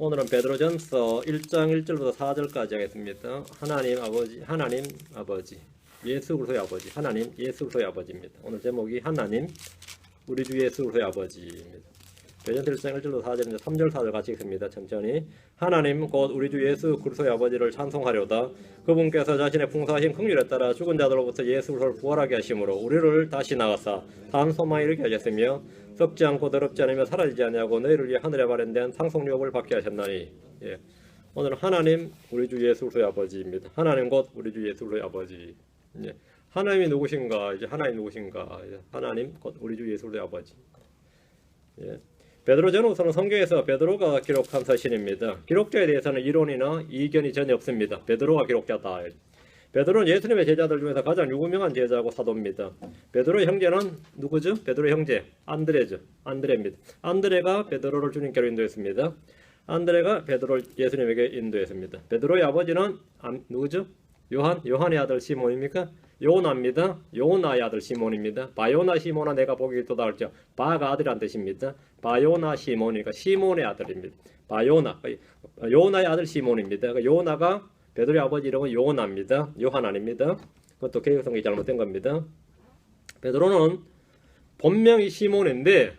오늘은 베드로전서 1장 1절부터 4절까지 하겠습니다. 하나님 아버지, 예수 그리스도의 아버지, 하나님 예수 그리스도의 아버지입니다. 오늘 제목이 하나님 우리 주 예수 그리스도의 아버지입니다. 베드로전서 1장 1절부터 4절인데 3절 4절 같이 읽습니다. 천천히. 하나님 곧 우리 주 예수 그리스도의 아버지를 찬송하려다. 그분께서 자신의 풍성하신 긍휼에 따라 죽은 자들로부터 예수 그리스도를 부활하게 하심으로 우리를 다시 나가사 다음 소망에 이르게 하셨으며 썩지 않고 더럽지 않으며 사라지지 아니하고 너희를 위해 하늘에 발현된 상속유업을 받게 하셨나니. 오늘은 하나님 우리 주 예수 그리스도의 아버지입니다. 하나님 곧 우리 주 예수 그리스도의 아버지. 하나님이 누구신가? 하나님 누구신가? 하나님 곧 우리 주 예수 그리스도의 아버지. 베드로전후서는 성경에서 베드로가 기록한 서신입니다. 기록자에 대해서는 이론이나 이견이 전혀 없습니다. 베드로가 기록자다. 베드로는 예수님의 제자들 중에서 가장 유명한 제자고 사도입니다. 베드로의 형제는 누구죠? 베드로의 형제 안드레죠. 안드레입니다. 안드레가 베드로를 주님께로 인도했습니다. 안드레가 베드로를 예수님에게 인도했습니다. 베드로의 아버지는 누구죠? 요한의 아들 시몬입니까? 요나입니다. 요나의 아들 시몬입니다. 바요나 시몬아 내가 복이 있도다 할죠. 바가 아들이란 뜻입니다. 바요나 시몬이니까 시몬의 아들입니다. 바요나 요나의 아들 시몬입니다. 요나가 베드로의 아버지 이름은 요나입니다. 요한 아닙니다. 그것도 개혁성이 잘못된 겁니다. 베드로는 본명이 시몬인데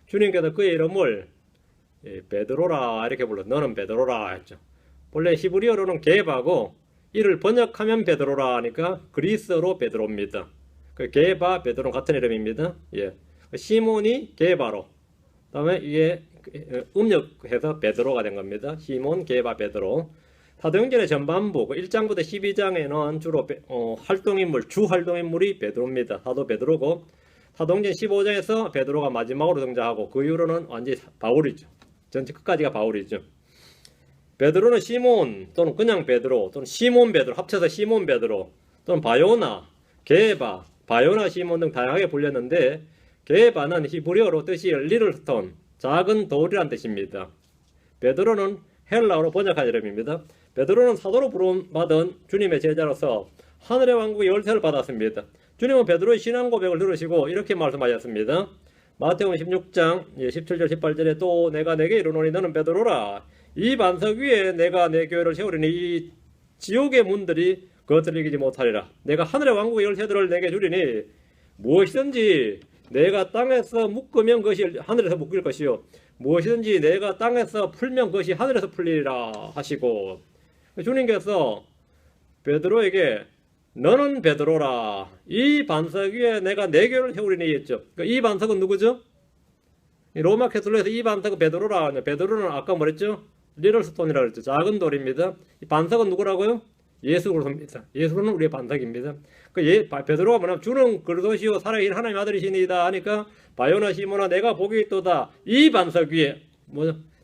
주님께서 그의 이름을 베드로라 이렇게 불러. 너는 베드로라 했죠. 원래 히브리어로는 게바고 이를 번역하면 베드로라 하니까 그리스어로 베드로입니다. 게바 베드로는 같은 이름입니다. 시몬이 게바로 그다음에 이게 음력해서 베드로가 된 겁니다. 시몬 게바 베드로. 사도행전의 전반부 1장부터 12장에는 주로 주 활동인물이 베드로입니다. 사도 베드로고 사도행전 15장에서 베드로가 마지막으로 등장하고 그 이후로는 완전히 바울이죠. 전체 끝까지가 바울이죠. 베드로는 시몬 또는 그냥 베드로 또는 시몬 베드로 합쳐서 시몬 베드로 또는 바요나, 게바, 바요나 시몬 등 다양하게 불렸는데 게바는 히브리어로 뜻이 리틀스톤, 작은 돌이란 뜻입니다. 베드로는 헬라어로 번역한 이름입니다. 베드로는 사도로 부름받은 주님의 제자로서 하늘의 왕국의 열쇠를 받았습니다. 주님은 베드로의 신앙 고백을 들으시고 이렇게 말씀하셨습니다. 마태복음 16장 17절 18절에 또 내가 내게 이르노니 너는 베드로라. 이 반석 위에 내가 내 교회를 세우리니 이 지옥의 문들이 그것을 이기지 못하리라. 내가 하늘의 왕국의 열쇠들을 내게 주리니 무엇이든지 내가 땅에서 묶으면 그것이 하늘에서 묶일 것이요 무엇이든지 내가 땅에서 풀면 그것이 하늘에서 풀리리라 하시고 주님께서 베드로에게 너는 베드로라. 이 반석 위에 내가 내 교회를 세우리니 했죠. 이 반석은 누구죠? 로마 캐톨릭에서 이 반석은 베드로라. 베드로는 아까 뭐랬죠? 리틀스톤이라고 했죠. 작은 돌입니다. 이 반석은 누구라고요? 예수 그리스도입니다. 예수는 우리의 반석입니다. 베드로가 뭐냐면 주는 그리스도시요 살아계신 하나님의 아들이시니이다 하니까 바요나 시몬아 내가 복이 있도다. 이 반석 위에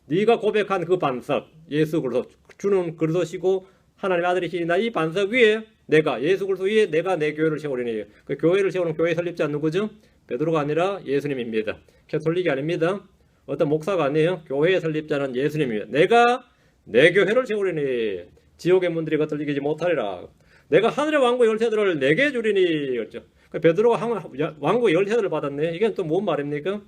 네가 고백한 그 반석 예수 그리스도 주는 그리스도시고 하나님의 아들이시니이다. 이 반석 위에 내가 예수 그리스도 위에 내가 내 교회를 세우리니 그 교회를 세우는 교회 설립자 누구죠? 베드로가 아니라 예수님입니다. 캐톨릭이 아닙니다. 어떤 목사가 아니에요. 교회의 설립자는 예수님이에요. 내가 내 교회를 세우리니 지옥의 문들이 그것을 이기지 못하리라. 내가 하늘의 왕국의 열쇠들을 내게 주리니 그렇죠. 베드로가 왕국의 열쇠들을 받았네. 이게 또 뭔 말입니까?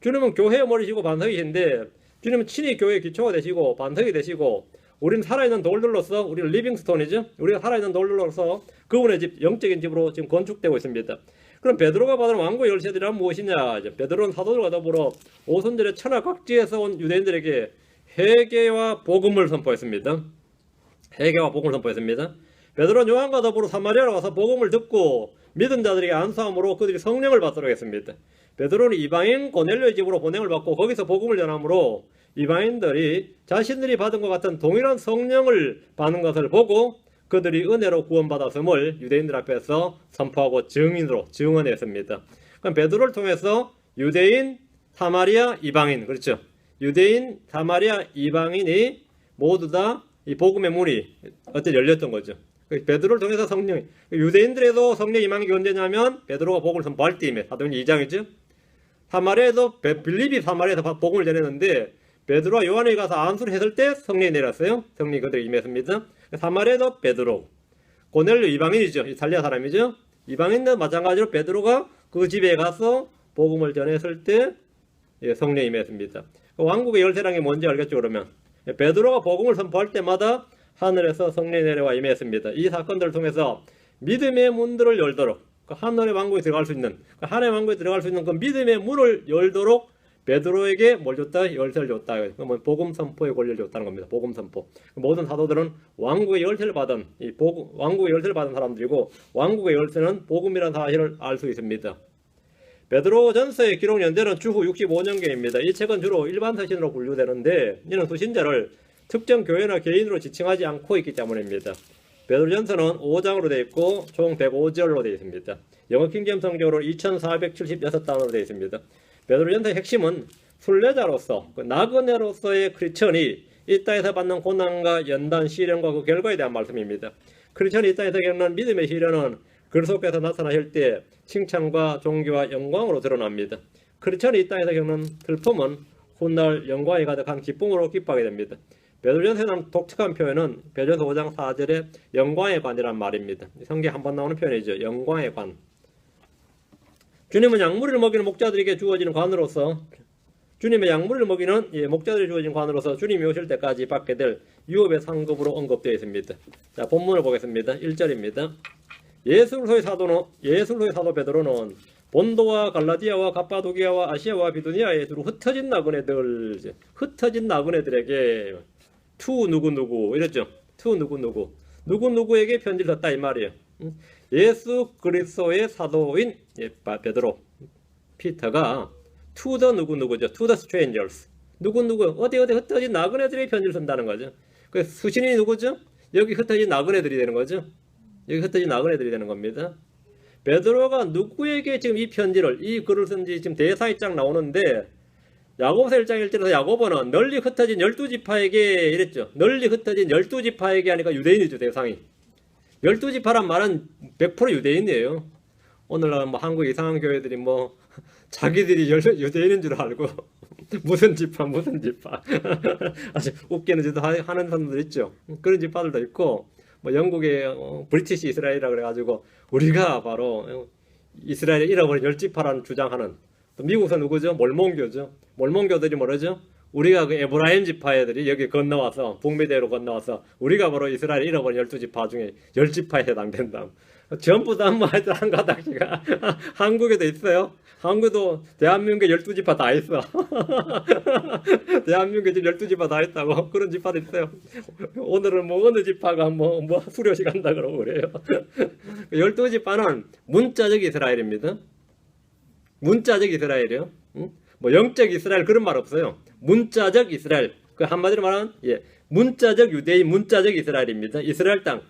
주님은 교회의 머리시고 반석이신데 주님은 친히 교회의 기초가 되시고 반석이 되시고 우리는 살아있는 돌들로서 우리는 리빙스톤이죠. 우리가 살아있는 돌들로서 그분의 집 영적인 집으로 지금 건축되고 있습니다. 그럼 베드로가 받은 왕국의 열쇠들이란 무엇이냐? 베드로는 사도들과 더불어 오순절에 천하각지에서 온 유대인들에게 회개와 복음을 선포했습니다. 회개와 복음을 선포했습니다. 베드로는 요한과 더불어 사마리아로 와서 복음을 듣고 믿은 자들에게 안수함으로 그들이 성령을 받도록 했습니다. 베드로는 이방인 고넬료의 집으로 보냄을 받고 거기서 복음을 전함으로 이방인들이 자신들이 받은 것 같은 동일한 성령을 받는 것을 보고 그들이 은혜로 구원받았음을 유대인들 앞에서 선포하고 증언했습니다. 그럼 베드로를 통해서 유대인, 사마리아, 이방인 그렇죠. 유대인, 사마리아, 이방인이 모두 다 이 복음의 문이 어째 열렸던 거죠. 베드로를 통해서 성령 유대인들에도 성령 임함이 언제냐면 베드로가 복음을 선포할 때임에 사도행전 2장이죠. 사마리아에도 빌립이 사마리아에서 복음을 전했는데 베드로와 요한이 가서 안수를 했을 때 성령이 내렸어요. 성령이 그들에게 임했습니다. 사마리아에도 베드로 고넬료 이방인이죠. 이탈리아 사람이죠. 이방인도 마찬가지로 베드로가 그 집에 가서 복음을 전했을 때 성령이 임했습니다. 왕국의 열쇠라는 게 뭔지 알겠죠? 그러면 베드로가 복음을 선포할 때마다 하늘에서 성령이 내려와 임했습니다. 이 사건들을 통해서 믿음의 문들을 열도록, 하늘의 왕국에 들어갈 수 있는, 하늘의 왕국에 들어갈 수 있는 그 믿음의 문을 열도록 베드로에게 뭘 줬다? 열쇠를 줬다. 그러면 복음 선포의 권리를 줬다는 겁니다. 복음 선포. 모든 사도들은 왕국의 열쇠를 받은 왕국의 열쇠를 받은 사람들이고, 왕국의 열쇠는 복음이라는 사실을 알 수 있습니다. 베드로전서의 기록 연대는 주후 65년경입니다. 이 책은 주로 일반 서신으로 분류되는데 이는 수신자를 특정 교회나 개인으로 지칭하지 않고 있기 때문입니다. 베드로전서는 5장으로 되어 있고 총 105절로 되어 있습니다. 영어 킹제임스 성경으로 2476단어로 되어 있습니다. 베드로전서의 핵심은 순례자로서, 나그네로서의 크리스천이 이 땅에서 받는 고난과 연단, 시련과 그 결과에 대한 말씀입니다. 크리스천이 이 땅에서 겪는 믿음의 시련은 그리스도께서 나타나실 때 칭찬과 존귀와 영광으로 드러납니다. 크리스천이 이 땅에서 겪는 슬픔은 훗날 영광이 가득한 기쁨으로 기뻐하게 됩니다. 베드로전서에 나오는 독특한 표현은 베드로전서 5장 4절에 영광의 관이란 말입니다. 성경에 한번 나오는 표현이죠. 영광의 관. 주님은 약물을 먹이는 목자들에게 주어지는 관으로서, 주님의 약물을 먹이는 목자들이 주어진 관으로서 주님이 오실 때까지 받게 될 유업의 상급으로 언급되어 있습니다. 자, 본문을 보겠습니다. 1절입니다. 예술로의 사도 베드로는 본도와 갈라디아와 갑바도기아와 아시아와 비두니아에 두루 흩어진 나그네들에게 투 누구누구 이랬죠. 투 누구누구에게 편지를 썼다 이 말이에요. 예수 그리스도의 사도인 베드로, 피터가 to the 누구누구죠. to the strangers. 누구누구 어디 흩어진 나그네들에게 편지를 쓴다는 거죠. 그 수신이 누구죠? 여기 흩어진 나그네들이 되는 거죠. 여기 흩어진 나그네들이 되는 겁니다. 베드로가 누구에게 지금 이 편지를, 이 글을 쓴지 지금 대사에 쫙 나오는데, 야고보서 1장 1절에서 야고보는 널리 흩어진 12지파에게 이랬죠. 널리 흩어진 12지파에게 하니까 유대인이죠, 대상이. 12지파란 말은 100% 유대인이에요. 오늘날 뭐 한국 이상한 교회들이 뭐 자기들이 유대인인 줄 알고 무슨 지파 아주 웃기는 짓도 하는 사람들 있죠. 그런 지파들도 있고, 뭐 영국의 브리티시 이스라엘이라 그래가지고 우리가 바로 이스라엘의 잃어버린 10지파라는 주장하는, 또 미국에서 누구죠? 몰몬교죠. 몰몬교들이 뭐라죠? 우리가 그 에브라임 지파 애들이 여기 건너와서 북미대로 건너와서 우리가 바로 이스라엘 잃어버린 12지파 중에 10지파에 해당된다. 전부 다 뭐 하여튼 한 가닥이가 한국에도 있어요. 한국도 대한민국에 12지파 다 있어. 대한민국에 지금 12지파 다 있다고. 그런 지파도 있어요. 오늘은 뭐 어느 지파가 뭐 수료식 한다 그러고 그래요. 12지파는 문자적 이스라엘입니다. 문자적 이스라엘이요. 뭐 영적 이스라엘 그런 말 없어요. 문자적 이스라엘. 그 한마디로 말하면 문자적 유대인, 문자적 이스라엘입니다. 이스라엘 땅.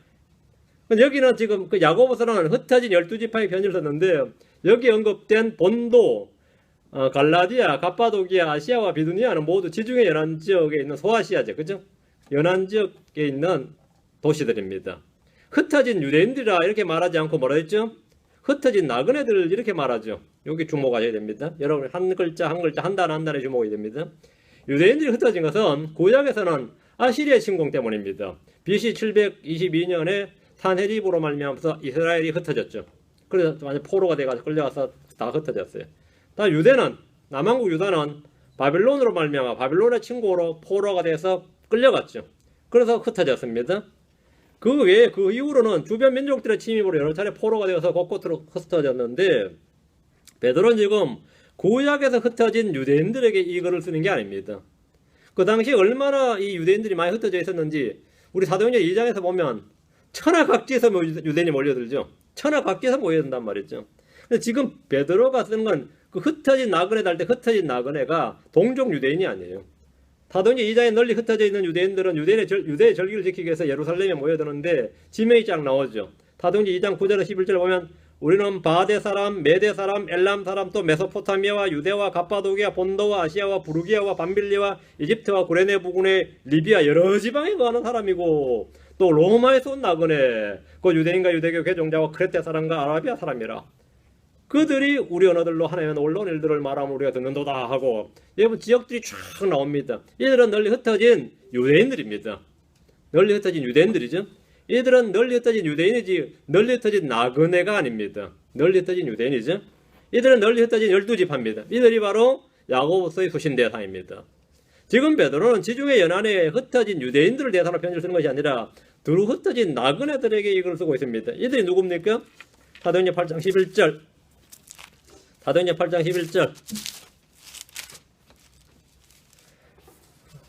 여기는 지금 그 야고보서는 흩어진 12지파의 편지를 썼는데, 여기 언급된 본도, 갈라디아, 갑바도기아, 아시아와 비두니아는 모두 지중해 연안 지역에 있는 소아시아죠. 그죠? 연안 지역에 있는 도시들입니다. 흩어진 유대인들이라 이렇게 말하지 않고 뭐라 했죠? 흩어진 나그네들 이렇게 말하죠. 여기 주목하셔야 됩니다. 여러분 한 글자 한 단에 주목해야 됩니다. 유대인들이 흩어진 것은 구약에서는 아시리아 침공 때문입니다. BC 722년에 산헤립으로 말미암아서 이스라엘이 흩어졌죠. 그래서 완전 포로가 돼가지고 끌려가서 다 흩어졌어요. 다음 유대는, 남한국 유다는 바빌론으로 말미암아 바빌론의 침공으로 포로가 돼서 끌려갔죠. 그래서 흩어졌습니다. 그 외에 그 이후로는 주변 민족들의 침입으로 여러 차례 포로가 되어서 곳곳으로 흩어졌는데, 베드로는 지금 구약에서 흩어진 유대인들에게 이 글을 쓰는 게 아닙니다. 그 당시에 얼마나 이 유대인들이 많이 흩어져 있었는지 우리 사도행전 2장에서 보면 천하각지에서 유대인이 몰려들죠. 천하각지에서 모여든단 말이죠. 근데 지금 베드로가 쓰는 건 그 흩어진 나그네들 할 때 흩어진 나그네가 동족 유대인이 아니에요. 사도행전 2장에 널리 흩어져 있는 유대인들은 유대의 절기를 지키기 위해서 예루살렘에 모여드는데 지명이 쫙 나오죠. 사도행전 2장 9절에서 11절 보면 우리는 바데 사람, 메데 사람, 엘람 사람, 또 메소포타미아와 유대와 갑바도기아, 본도와 아시아와 부르기아와 밤빌리와 이집트와 구레네 부근의 리비아 여러 지방에 거하는 사람이고, 또 로마에서 온 나그네, 그 유대인과 유대교 개종자와 크레테 사람과 아라비아 사람이라. 그들이 우리 언어들로 하나님의 놀라운 일들을 말하면 우리가 듣는도다 하고, 여러분 지역들이 쫙 나옵니다. 이들은 널리 흩어진 유대인들입니다. 널리 흩어진 유대인들이죠. 이들은 널리 흩어진 유대인이지 널리 흩어진 나그네가 아닙니다. 널리 흩어진 유대인이죠. 이들은 널리 흩어진 12지파입니다. 이들이 바로 야고보서의 수신 대상입니다. 지금 베드로는 지중해 연안에 흩어진 유대인들을 대상으로 편지를 쓰는 것이 아니라 두루 흩어진 나그네들에게 이걸 쓰고 있습니다. 이들이 누굽니까? 사도행전 8장 11절. 사도행전 8장 11절.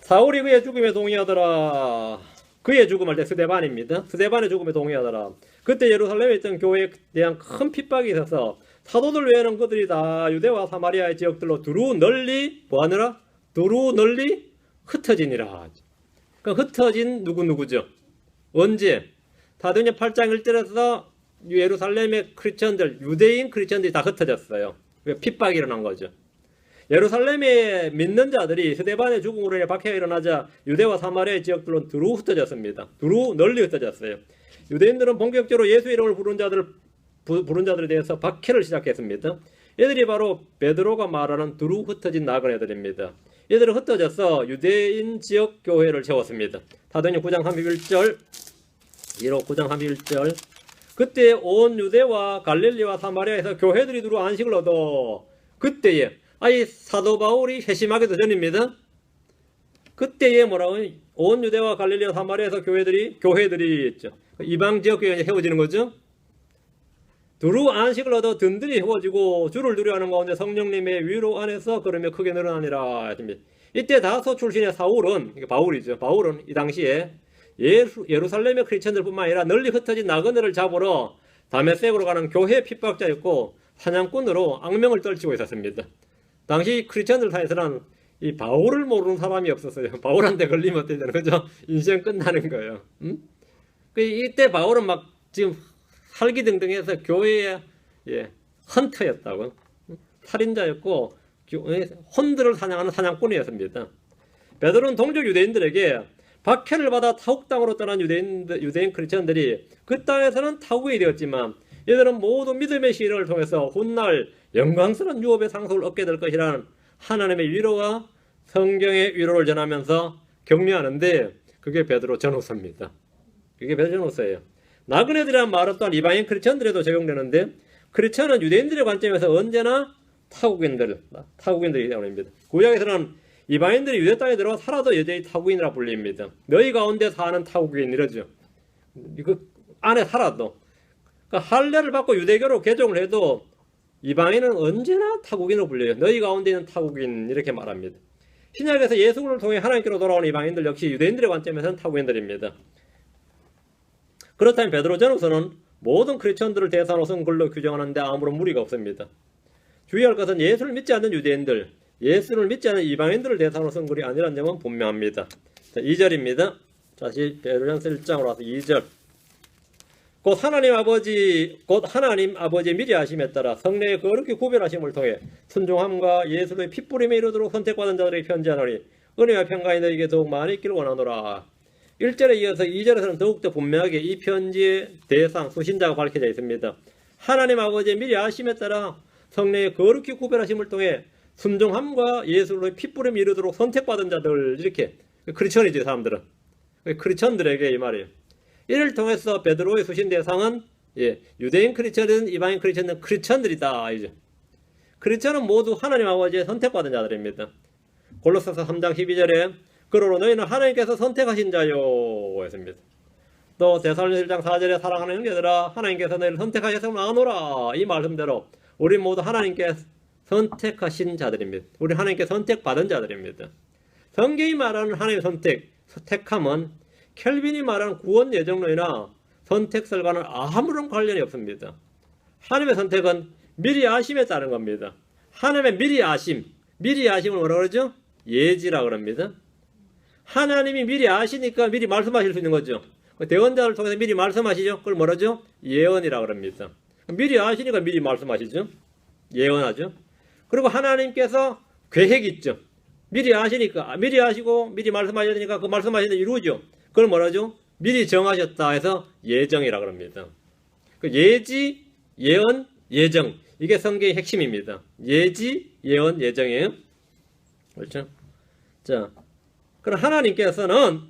사울이 그의 죽음에 동의하더라. 그의 죽음할 때 스데반입니다. 스데반의 죽음에 동의하더라. 그때 예루살렘에 있던 교회에 대한 큰 핍박이 있어서 사도들 외에는 그들이 다 유대와 사마리아의 지역들로 두루 널리 뭐하느라? 두루 널리 흩어지니라. 그러니까 흩어진 누구죠? 언제? 사도행전 8장 1절에서 예루살렘의 크리스천들, 유대인 크리스천들이 다 흩어졌어요. 핍박이 일어난 거죠. 예루살렘의 믿는 자들이 스데반의 죽음으로 인해 박해가 일어나자 유대와 사마리아의 지역들로 두루 흩어졌습니다. 두루 널리 흩어졌어요. 유대인들은 본격적으로 예수 이름을 부른 자들에 대해서 박해를 시작했습니다. 이들이 바로 베드로가 말하는 두루 흩어진 나그네들입니다. 이들은 흩어져서 유대인 지역 교회를 세웠습니다. 사도행전 9장 31절, 1호 9장 31절. 그때 온 유대와 갈릴리와 사마리아에서 교회들이 두루 안식을 얻어 그때에 사도 바울이 회심하기도 전입니다. 그때에 뭐라고 온 유대와 갈릴리와 사마리아에서 교회들이 있죠. 이방 지역 교회가 세워지는 거죠. 두루 안식을 얻어 든든히 세워지고 주를 두려워하는 가운데 성령님의 위로 안에서 걸으며 크게 늘어나니라 했습니다. 이때 다소 출신의 사울은 바울이죠. 바울은 이 당시에 예루살렘의 크리스천들뿐만 아니라 널리 흩어진 나그네를 잡으러 다메섹으로 가는 교회 핍박자였고 사냥꾼으로 악명을 떨치고 있었습니다. 당시 크리스천들 사이에서는 이 바울을 모르는 사람이 없었어요. 바울한테 걸리면 어떻게 되는 거죠? 인생 끝나는 거예요. 이때 바울은 막 지금 살기등등해서 교회의 헌터였다고, 살인자였고 혼들을 사냥하는 사냥꾼이었습니다. 베드로는 동족 유대인들에게 박해를 받아 타국 땅으로 떠난 유대인 크리스천들이 그 땅에서는 타국이 되었지만 이들은 모두 믿음의 시련을 통해서 훗날 영광스러운 유업의 상속을 얻게 될 것이라는 하나님의 위로와 성경의 위로를 전하면서 격려하는데 그게 베드로 전후서입니다. 그게 베드로 전후서예요. 나그네들이라는 말은 또한 이방인 크리스천들에도 적용되는데 크리스천은 유대인들의 관점에서 언제나 타국인들이 때문입니다. 구약에서는 이방인들이 유대 땅에 들어와 살아도 여전히 타국인이라 불립니다. 너희 가운데 사는 타국인 이러죠. 그 안에 살아도. 그러니까 할례를 받고 유대교로 개종을 해도 이방인은 언제나 타국인으로 불려요. 너희 가운데 있는 타국인 이렇게 말합니다. 신약에서 예수를 통해 하나님께로 돌아온 이방인들 역시 유대인들의 관점에서는 타국인들입니다. 그렇다면 베드로 전후서는 모든 크리스천들을 대상으로 쓴 글로 규정하는데 아무런 무리가 없습니다. 주의할 것은 예수를 믿지 않는 유대인들, 예수를 믿지 않는 이방인들을 대상으로 쓴 글이 아니라는 점은 분명합니다. 자, 2절입니다. 다시 베드로전서 1장으로 와서 2절. 곧 하나님 아버지의 미리 하심에 따라 성령의 거룩히 구별하심을 통해 순종함과 예수의 핏부림에 이르도록 선택받은 자들에게 편지하노니 은혜와 평강이 너에게 더욱 많이 있기를 원하노라. 1절에 이어서 2절에서는 더욱더 분명하게 이 편지의 대상, 수신자가 밝혀져 있습니다. 하나님 아버지의 미리 하심에 따라 성령의 거룩히 구별하심을 통해 순종함과 예수의 핏부림에 이르도록 선택받은 자들, 이렇게 크리스천이지 사람들은. 크리스천들에게 이 말이에요. 이를 통해서 베드로의 수신 대상은 유대인 크리스천은 이방인 크리스천은 크리스천들이다. 이제 크리스천은 모두 하나님 아버지의 선택받은 자들입니다. 골로새서 3장 12절에 그러므로 너희는 하나님께서 선택하신 자요 했습니다. 또 데살로니가 1장 4절에 사랑하는 형제들아 하나님께서 너희를 선택하셨으면 아노라. 이 말씀대로 우리 모두 하나님께 선택하신 자들입니다. 우리 하나님께 선택받은 자들입니다. 성경이 말하는 하나님의 택함은 켈빈이 말하는 구원 예정론이나 선택설과는 아무런 관련이 없습니다. 하나님의 선택은 미리 아심에 따른 겁니다. 하나님의 미리 아심을 뭐라 그러죠? 예지라 그럽니다. 하나님이 미리 아시니까 미리 말씀하실 수 있는 거죠. 대언자를 통해서 미리 말씀하시죠. 그걸 뭐라죠? 예언이라 그럽니다. 미리 아시니까 미리 말씀하시죠. 예언하죠. 그리고 하나님께서 계획이 있죠. 미리 아시니까, 미리 아시고 미리 말씀하셨으니까 그 말씀하신 대로 이루죠. 그걸 뭐라죠? 미리 정하셨다 해서 예정이라 그럽니다. 그 예지, 예언, 예정. 이게 성경의 핵심입니다. 예지, 예언, 예정이에요. 그렇죠? 자, 그럼 하나님께서는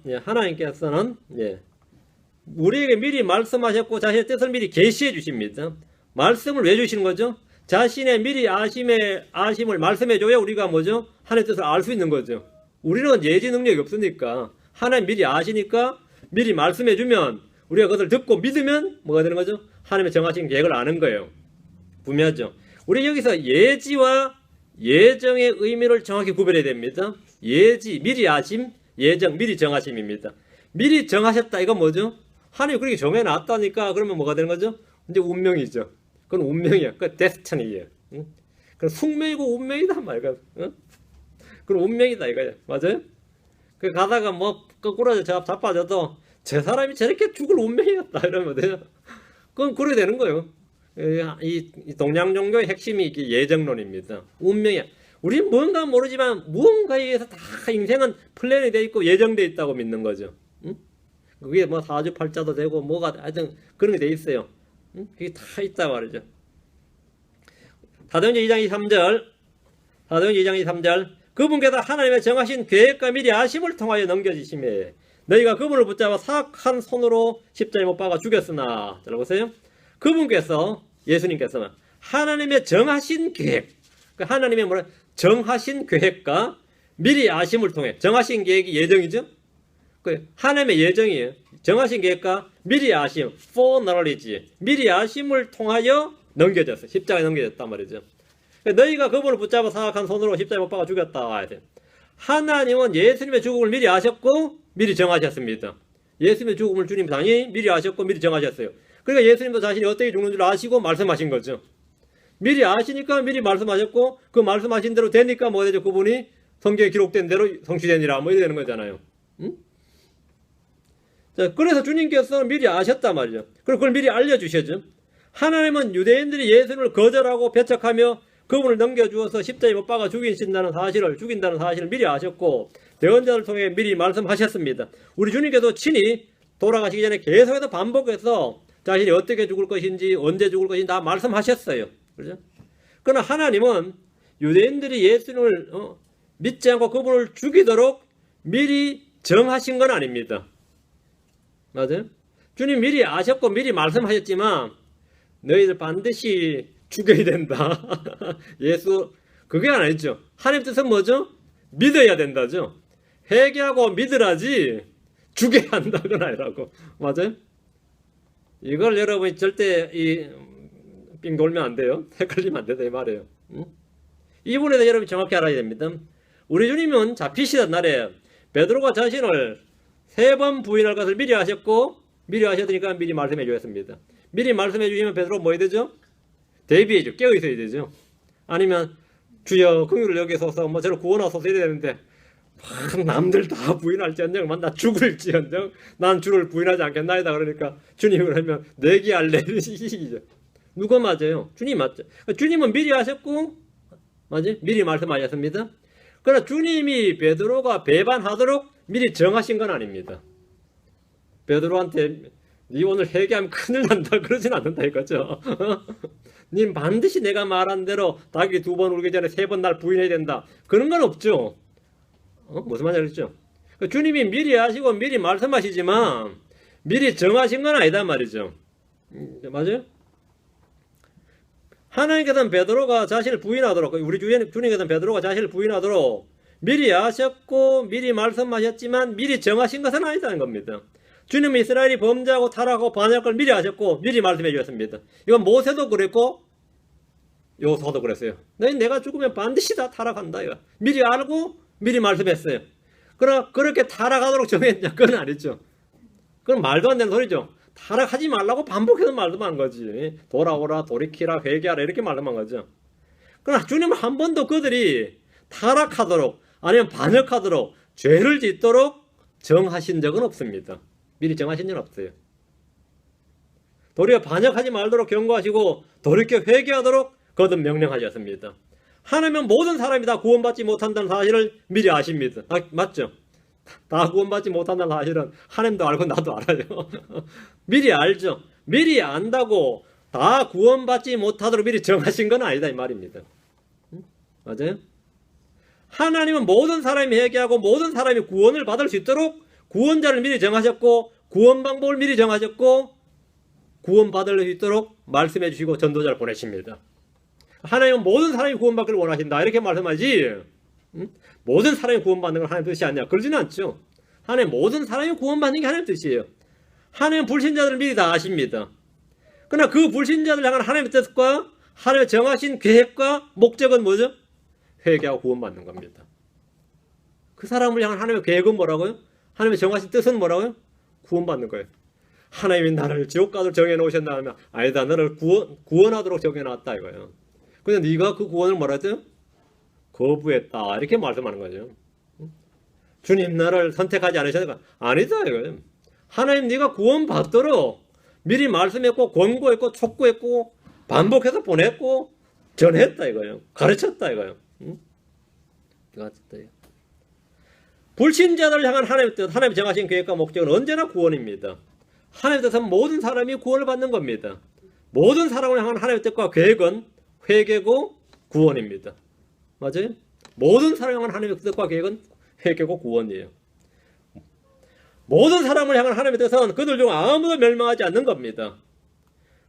우리에게 미리 말씀하셨고 자신의 뜻을 미리 계시해 주십니다. 말씀을 왜 주시는 거죠? 자신의 미리 아심을 말씀해 줘야 우리가 뭐죠? 하나님의 뜻을 알 수 있는 거죠. 우리는 예지 능력이 없으니까 하나님 미리 아시니까 미리 말씀해 주면 우리가 그것을 듣고 믿으면 뭐가 되는 거죠? 하나님의 정하신 계획을 아는 거예요. 분명하죠. 우리 여기서 예지와 예정의 의미를 정확히 구별해야 됩니다. 예지, 미리 아심, 예정, 미리 정하심입니다. 미리 정하셨다, 이건 뭐죠? 하나님이 그렇게 정해놨다니까 그러면 뭐가 되는 거죠? 이제 운명이죠. 그건 운명이야. 그건 데스티니예요. 응? 그건 숙명이고 운명이다 말이야. 응? 그건 운명이다 이거야. 맞아요? 그 가다가 뭐 거꾸로 자빠져도 저 사람이 저렇게 죽을 운명이었다 이러면 돼요. 그건 그래 되는 거예요. 이 동양 종교의 핵심이 예정론입니다. 운명이야. 우리는 뭔가 모르지만 무언가에 의해서 다 인생은 플랜이 돼 있고 예정돼 있다고 믿는 거죠. 응? 그게 뭐 사주팔자도 되고 뭐가 하여튼 그런 게 돼 있어요. 응? 그게 다 있다 말이죠. 사도행전 2장 23절 사도행전 2장 23절 그분께서 하나님의 정하신 계획과 미리 아심을 통하여 넘겨지심에 너희가 그분을 붙잡아 사악한 손으로 십자가에 못 박아 죽였으나 잘 보세요. 그분께서 예수님께서는 하나님의 정하신 계획 하나님의 뭐라 정하신 계획과 미리 아심을 통해 정하신 계획이 예정이죠. 하나님의 예정이에요. 정하신 계획과 미리 아심 foreknowledge 미리 아심을 통하여 넘겨졌어요. 십자가에 넘겨졌단 말이죠. 너희가 그분을 붙잡아 사악한 손으로 십자가에 못 박아 죽였다. 하나님은 예수님의 죽음을 미리 아셨고 미리 정하셨습니다. 예수님의 죽음을 주님 당연히 미리 아셨고 미리 정하셨어요. 그러니까 예수님도 자신이 어떻게 죽는 줄 아시고 말씀하신 거죠. 미리 아시니까 미리 말씀하셨고 그 말씀하신 대로 되니까 뭐 되죠? 그분이 성경에 기록된 대로 성취되니라 뭐 이래 되는 거잖아요. 응? 자, 그래서 주님께서는 미리 아셨단 말이죠. 그리고 그걸 미리 알려주셨죠. 하나님은 유대인들이 예수님을 거절하고 배척하며 그분을 넘겨주어서 십자가에 못 박아 죽인다는 사실을 미리 아셨고 대언자를 통해 미리 말씀하셨습니다. 우리 주님께서 친히 돌아가시기 전에 계속해서 반복해서 자신이 어떻게 죽을 것인지 언제 죽을 것인지 다 말씀하셨어요. 그렇죠? 그러나 하나님은 유대인들이 예수님을 믿지 않고 그분을 죽이도록 미리 정하신 건 아닙니다. 맞아요? 주님 미리 아셨고 미리 말씀하셨지만 너희들 반드시 죽여야 된다. 예수 그게 아니죠. 하나님 뜻은 뭐죠? 믿어야 된다죠. 회개하고 믿으라지 죽여야 한다 그건 아니라고. 맞아요? 이걸 여러분이 절대 빙 돌면 안 돼요. 헷갈리면 안 된다 이 말이에요. 이 부분에 대해서 여러분이 정확히 알아야 됩니다. 우리 주님은 잡히시던 날에 베드로가 자신을 3번 부인할 것을 미리 하셨고 미리 하셨으니까 미리 말씀해 주셨습니다. 미리 말씀해 주시면 베드로 뭐 해야 되죠? 대비해줘. 깨어 있어야 되죠. 아니면 주여 긍휼을 여기소서 뭐 저를 구원하소서 이래야 되는데 남들 다 부인할지언정 나 죽을지언정 난 주를 부인하지 않겠나이다 그러니까 주님이 그러면 내기할래 이런 식이죠. 누가 맞아요? 주님 맞죠. 주님은 미리 하셨고 맞지? 미리 말씀하셨습니다. 그러나 주님이 베드로가 배반하도록 미리 정하신 건 아닙니다. 베드로한테 네 오늘 회개하면 큰일 난다 그러진 않는다 이거죠. 님 반드시 내가 말한 대로 닭이 2번 울기 전에 3번 날 부인해야 된다 그런 건 없죠. 무슨 말인지 알겠죠? 주님이 미리 하시고 미리 말씀하시지만 미리 정하신 건 아니다 말이죠. 맞아요? 하나님께서는 베드로가 자신을 부인하도록 우리 주님께서는 베드로가 자신을 부인하도록 미리 아셨고 미리 말씀하셨지만 미리 정하신 것은 아니다는 겁니다. 주님은 이스라엘이 범죄하고 타락하고 반역할 걸 미리 아셨고 미리 말씀해 주셨습니다. 이건 모세도 그랬고 요소도 그랬어요. 내가 죽으면 반드시 다 타락한다. 이거. 미리 알고 미리 말씀했어요. 그러나 그렇게 타락하도록 정했냐? 그건 아니죠. 그건 말도 안 되는 소리죠. 타락하지 말라고 반복해서 말씀한 거지. 돌아오라, 돌이키라, 회개하라 이렇게 말씀한 거죠. 그러나 주님은 한 번도 그들이 타락하도록 아니면 반역하도록 죄를 짓도록 정하신 적은 없습니다. 미리 정하신 적은 없어요. 도리어 반역하지 말도록 경고하시고 돌이켜 회개하도록 거듭 명령하셨습니다. 하나님은 모든 사람이 다 구원받지 못한다는 사실을 미리 아십니다. 맞죠? 다 구원받지 못한다는 사실은 하나님도 알고 나도 알아요. 미리 알죠. 미리 안다고 다 구원받지 못하도록 미리 정하신 건 아니다 이 말입니다. 맞아요? 하나님은 모든 사람이 회개하고 모든 사람이 구원을 받을 수 있도록 구원자를 미리 정하셨고 구원 방법을 미리 정하셨고 구원받을 수 있도록 말씀해 주시고 전도자를 보내십니다. 하나님은 모든 사람이 구원받기를 원하신다 이렇게 말씀하지 모든 사람이 구원받는 건 하나님의 뜻이 아니야. 그러지는 않죠. 하나님 모든 사람이 구원받는 게 하나님의 뜻이에요. 하나님은 불신자들을 미리 다 아십니다. 그러나 그 불신자들 향한 하나님의 뜻과 하나님의 정하신 계획과 목적은 뭐죠? 회개하고 구원받는 겁니다. 그 사람을 향한 하나님의 계획은 뭐라고요? 하나님의 정하신 뜻은 뭐라고요? 구원받는 거예요. 하나님이 나를 지옥 가도록 정해놓으셨나 하면 아니다. 너를 구원하도록 정해놨다 이거예요. 근데 네가 그 구원을 뭐라 했어요? 거부했다. 이렇게 말씀하는 거죠. 주님 나를 선택하지 않으셨는가? 아니다 이거예요. 하나님 네가 구원받도록 미리 말씀했고 권고했고 촉구했고 반복해서 보냈고 전했다 이거예요. 가르쳤다 이거예요. 불신자들을 향한 하나님의 뜻, 하나님이 정하신 계획과 목적은 언제나 구원입니다. 하나님의 뜻은 모든 사람이 구원을 받는 겁니다. 모든 사람을 향한 하나님의 뜻과 계획은 회개고 구원입니다. 맞아요? 모든 사람을 향한 하나님의 뜻과 계획은 회개고 구원이에요. 모든 사람을 향한 하나님의 뜻은 그들 중 아무도 멸망하지 않는 겁니다.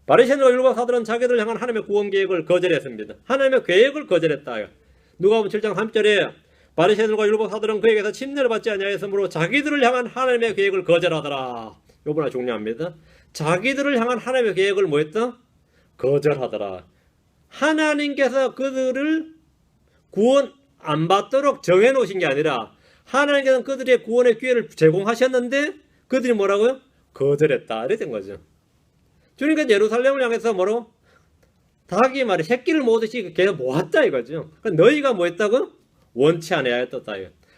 바리새인과 율법사들은 자기들을 향한 하나님의 구원 계획을 거절했습니다. 하나님의 계획을 거절했다. 누가복음 7장 3절에 바리새인과 율법사들은 그에게서 침례를 받지 아니하였으므로 자기들을 향한 하나님의 계획을 거절하더라. 이거나 중요합니다. 자기들을 향한 하나님의 계획을 뭐했다? 거절하더라. 하나님께서 그들을 구원 안 받도록 정해놓으신 게 아니라 하나님께서는 그들의 구원의 기회를 제공하셨는데 그들이 뭐라고요? 거절했다. 이렇게 된 거죠. 주님께서 예루살렘을 향해서 뭐라고? 닭이 말이 새끼를 모으듯이 계속 모았다 이거죠. 너희가 뭐 했다고? 원치 아니하였다.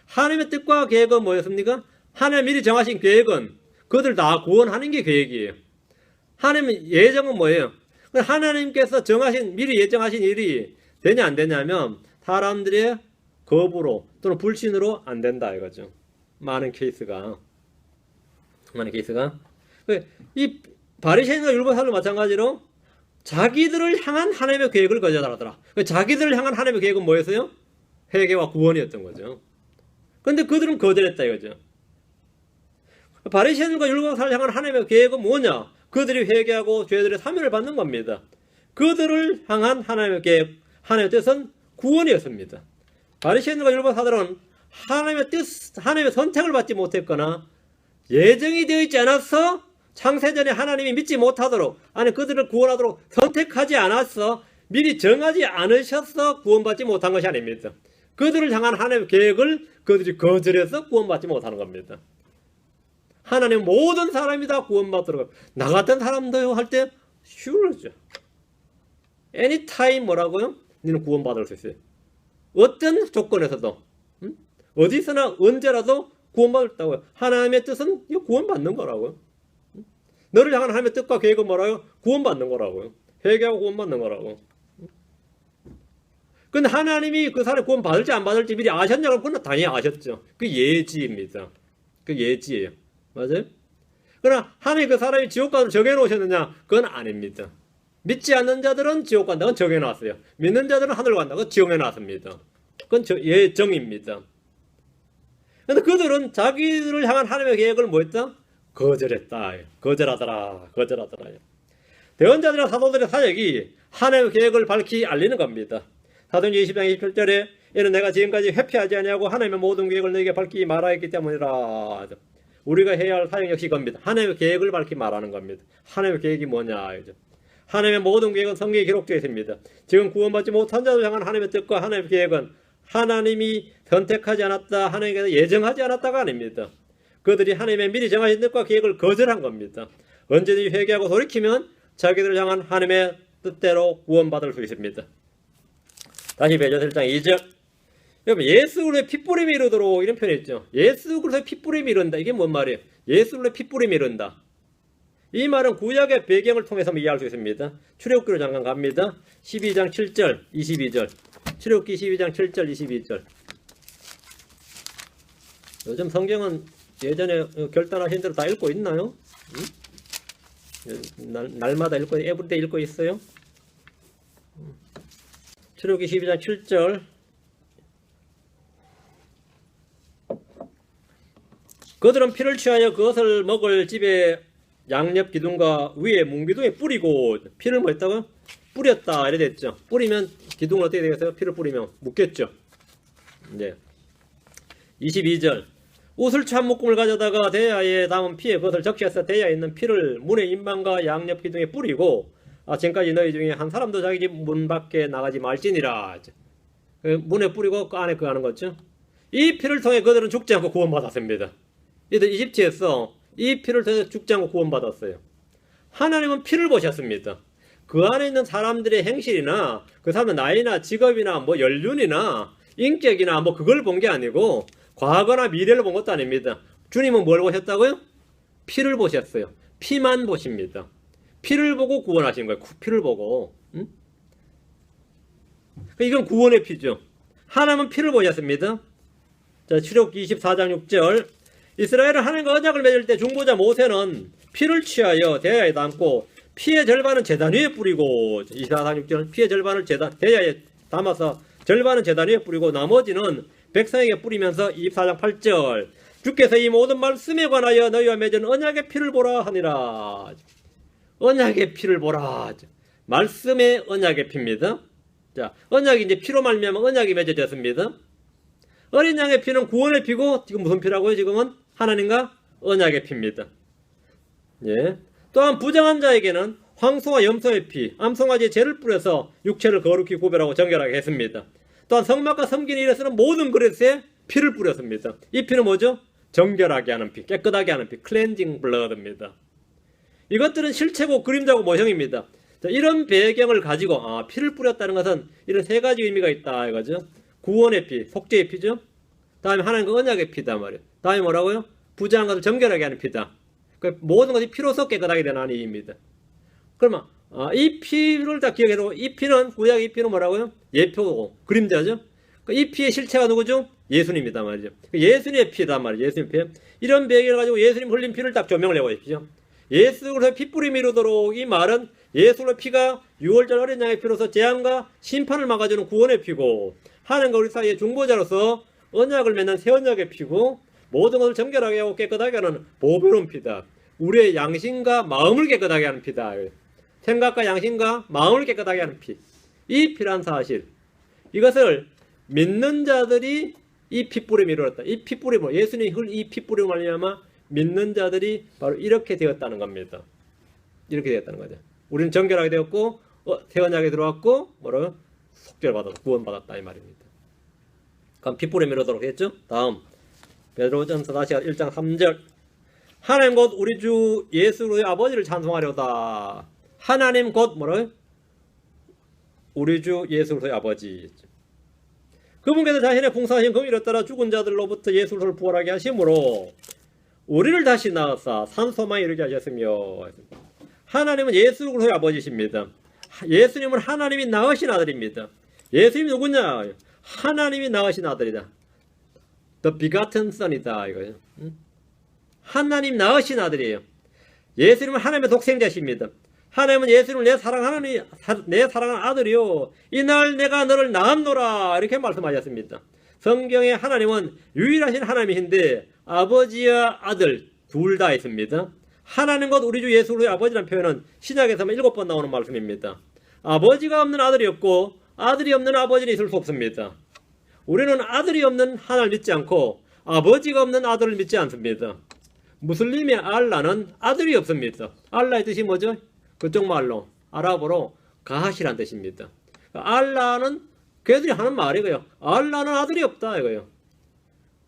하나님의 뜻과 계획은 뭐였습니까? 하나님 미리 정하신 계획은 그들 다 구원하는 게 계획이에요. 하나님의 예정은 뭐예요? 하나님께서 정하신 미리 예정하신 일이 되냐 안 되냐면 사람들의 거부로 또는 불신으로 안 된다 이거죠. 많은 케이스가 이 바리새인과 율법사도 마찬가지로 자기들을 향한 하나님의 계획을 거절하더라. 자기들을 향한 하나님의 계획은 뭐였어요? 회개와 구원이었던 거죠. 그런데 그들은 거절했다 이거죠. 바리새인과 율법사를 향한 하나님의 계획은 뭐냐? 그들이 회개하고 죄들의 사면을 받는 겁니다. 그들을 향한 하나님의 계획, 하나님의 뜻은 구원이었습니다. 바리새인과 율법사들은 하나님의 뜻, 하나님의 선택을 받지 못했거나 예정이 되어 있지 않아서 창세전에 하나님이 믿지 못하도록 아니 그들을 구원하도록 선택하지 않았어 미리 정하지 않으셔서 구원받지 못한 것이 아닙니다. 그들을 향한 하나님의 계획을 그들이 거절해서 구원받지 못하는 겁니다. 하나님 모든 사람이 다 구원받도록 나 같은 사람도 할 때 슈르죠. anytime 뭐라고요? 너는 구원받을 수 있어요. 어떤 조건에서도 어디서나 언제라도 구원받았다고요. 하나님의 뜻은 구원받는 거라고요. 너를 향한 하나님의 뜻과 계획은 뭐라고요? 구원받는 거라고요. 회개하고 구원받는 거라고. 근데 하나님이 그 사람이 구원받을지 안 받을지 미리 아셨냐고 그건 당연히 아셨죠. 그 예지입니다. 그 예지예요. 맞아요? 그러나 하나님이 그 사람이 지옥 가도록 정해놓으셨느냐? 그건 아닙니다. 믿지 않는 자들은 지옥 간다고 정해놨어요. 믿는 자들은 하늘 간다고 정해놨습니다. 그건 예정입니다. 근데 그들은 자기들을 향한 하나님의 계획을 뭐 했다? 거절했다. 거절하더라. 대언자들이나 사도들의 사역이 하나님의 계획을 밝히 알리는 겁니다. 사도행전 20장 27절에 이는 내가 지금까지 회피하지 아니하고 하나님의 모든 계획을 너에게 밝히 말하였기 때문이라. 우리가 해야 할 사역 역시 겁니다. 하나님의 계획을 밝히 말하는 겁니다. 하나님의 계획이 뭐냐. 하나님의 모든 계획은 성경에 기록되어 있습니다. 지금 구원받지 못한 자들 향한 하나님의 뜻과 하나님의 계획은 하나님이 선택하지 않았다, 하나님께서 예정하지 않았다가 아닙니다. 그들이 하나님의 미리 정하신 뜻과 계획을 거절한 겁니다. 언제든지 회개하고 돌이키면 자기들을 향한 하나님의 뜻대로 구원받을 수 있습니다. 다시 베드로서 1장 2절. 여러분 예수 그리스도의 핏뿌림이 이르도록 이런 표현이 있죠. 예수 그리스도의 핏뿌림이 이른다. 이게 뭔 말이에요? 예수 그리스도의 핏뿌림이 이른다. 이 말은 구약의 배경을 통해서 이해할 수 있습니다. 출애굽기로 잠깐 갑니다. 12장 7절 22절. 출애굽기 12장 7절 22절. 요즘 성경은 예전에 결단하신 대로 다 읽고 있나요? 날마다 읽고 에브리데이 읽고 있어요? 출애굽기 12장 7절. 그들은 피를 취하여 그것을 먹을 집에 양옆 기둥과 위에 뭉기둥에 뿌리고 피를 뭐 했다고요? 뿌렸다 이래 됐죠. 뿌리면 기둥은 어떻게 되겠어요? 피를 뿌리면 묻겠죠. 네. 22절 옷을 찬 묶음을 가져다가 대야에 담은 피에 그것을 적셔서 대야에 있는 피를 문의 임방과 양옆 기둥에 뿌리고 지금까지 너희 중에 한 사람도 자기 집 문 밖에 나가지 말지니라. 문에 뿌리고 그 안에 하는 거죠. 이 피를 통해 그들은 죽지 않고 구원받았습니다. 이들 이집트에서 이 피를 통해 죽지 않고 구원받았어요. 하나님은 피를 보셨습니다. 그 안에 있는 사람들의 행실이나 그 사람의 나이나 직업이나 뭐 연륜이나 인격이나 뭐 그걸 본 게 아니고 과거나 미래를 본 것도 아닙니다. 주님은 뭘 보셨다고요? 피를 보셨어요. 피만 보십니다. 피를 보고 구원하신 거예요. 피를 보고. 이건 구원의 피죠. 하나님은 피를 보셨습니다. 자, 출애굽기 24장 6절 이스라엘은 하나님과 언약을 맺을 때 중보자 모세는 피를 취하여 대야에 담고 피의 절반은 제단 위에 뿌리고 24장 6절 피의 절반을 대야에 담아서 절반은 제단 위에 뿌리고 나머지는 백성에게 뿌리면서 24장 8절 주께서 이 모든 말씀에 관하여 너희와 맺은 언약의 피를 보라 하니라. 언약의 피를 보라. 말씀의 언약의 피입니다. 자, 언약이 이제 피로 말미암아 언약이 맺어졌습니다. 어린 양의 피는 구원의 피고 지금 무슨 피라고요? 지금은 하나님과 언약의 피입니다. 예. 또한 부정한 자에게는 황소와 염소의 피, 암송아지의 죄를 뿌려서 육체를 거룩히 구별하고 정결하게 했습니다. 또한 성막과 섬기는 일에 쓰는 모든 그릇에 피를 뿌렸습니다. 이 피는 뭐죠? 정결하게 하는 피, 깨끗하게 하는 피, 클렌징 블러드입니다. 이것들은 실체고 그림자고 모형입니다. 자, 이런 배경을 가지고 피를 뿌렸다는 것은 이런 세 가지 의미가 있다 이거죠. 구원의 피, 속죄의 피죠. 다음에 하나님과 언약의 피다 말이에요. 다음에 뭐라고요? 부정한 것을 정결하게 하는 피다. 모든 것이 피로서 깨끗하게 되는 의미입니다. 그러면 이 피를 다 기억해두고 이 피는 구약 이 피는 뭐라고요? 예표고 그림자죠. 이 피의 실체가 누구죠? 예수님이다 말이죠. 예수님의 피다 말이죠. 예수님의 피. 이런 배경을 가지고 예수님 흘린 피를 딱 조명을 해보십시오. 예수로서 피뿌림이 이루도록 이 말은 예수의 피가 6월절 어린 양의 피로서 재앙과 심판을 막아주는 구원의 피고 하나님과 우리 사이의 중보자로서 언약을 맺는 새 언약의 피고 모든 것을 정결하게 하고 깨끗하게 하는 보배로운 피다. 우리의 양심과 마음을 깨끗하게 하는 피다. 생각과 양심과 마음을 깨끗하게 하는 피. 이 피란 사실. 이것을 믿는 자들이 이 피뿌림을 이루었다. 이 피뿌림을 예수님이 이 피뿌림을 말미암아 믿는 자들이 바로 이렇게 되었다는 겁니다. 이렇게 되었다는 거죠. 우리는 정결하게 되었고 새 언약에 들어왔고 뭐라고? 속죄를 받았다. 구원받았다 이 말입니다. 그럼 피뿌림을 이루도록 했죠. 다음 베드로전서 다시 1장 3절 하나님 곧 우리 주 예수의 아버지를 찬송하려다. 하나님 곧 뭐라고요? 우리 주 예수의 아버지. 그분께서 자신의 풍성하신 긍휼에 따라 죽은 자들로부터 예수를 부활하게 하심으로 우리를 다시 낳아사 산소망에 이르게 하셨으며 하나님은 예수 그리스도의 아버지십니다. 예수님은 하나님이 낳으신 아들입니다. 예수님이 누구냐? 하나님이 낳으신 아들이다. The begotten son이다 이거예요. 하나님 낳으신 아들이에요. 예수님은 하나님의 독생자십니다. 하나님은 예수님을 내 사랑하는 아들이요 이날 내가 너를 낳았노라 이렇게 말씀하셨습니다. 성경에 하나님은 유일하신 하나님이신데 아버지와 아들 둘 다 있습니다. 하나님 곧 우리 주 예수의 아버지라는 표현은 신약에서만 7번 나오는 말씀입니다. 아버지가 없는 아들이 없고 아들이 없는 아버지는 있을 수 없습니다. 우리는 아들이 없는 하나님을 믿지 않고 아버지가 없는 아들을 믿지 않습니다. 무슬림의 알라는 아들이 없습니다. 알라의 뜻이 뭐죠? 그쪽 말로 아랍어로 가하시란 뜻입니다. 알라는 걔들이 하는 말이고요. 알라는 아들이 없다 이거예요.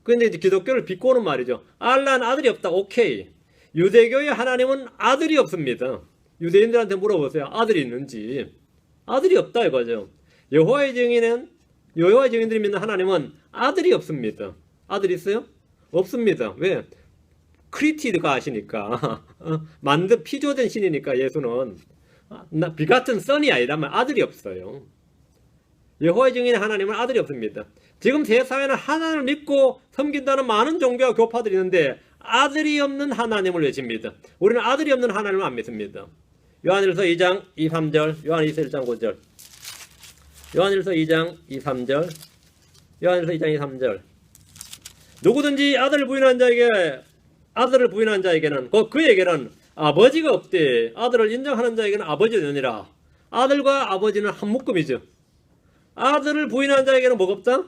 근데 이제 기독교를 비꼬는 말이죠. 알라는 아들이 없다. 오케이. 유대교의 하나님은 아들이 없습니다. 유대인들한테 물어보세요. 아들이 있는지. 아들이 없다 이거죠. 여호와의 증인들이 믿는 하나님은 아들이 없습니다. 아들이 있어요? 없습니다. 왜? 크리티드가 하시니까 피조된 신이니까 예수는 비같은 선이 아니라면 아들이 없어요. 여호와의 증인의 하나님은 아들이 없습니다. 지금 세상에는 하나님을 믿고 섬긴다는 많은 종교와 교파들이 있는데 아들이 없는 하나님을 외칩니다. 우리는 아들이 없는 하나님을 안 믿습니다. 요한일서 2장 2, 3절 요한일서 1장 9절 요한일서 2장 2, 3절 요한일서 2장 2, 3절 누구든지 아들을 부인한 자에게는 그에게는 아버지가 없대. 아들을 인정하는 자에게는 아버지가 되느니라. 아들과 아버지는 한 묶음이죠. 아들을 부인한 자에게는 뭐가 없다?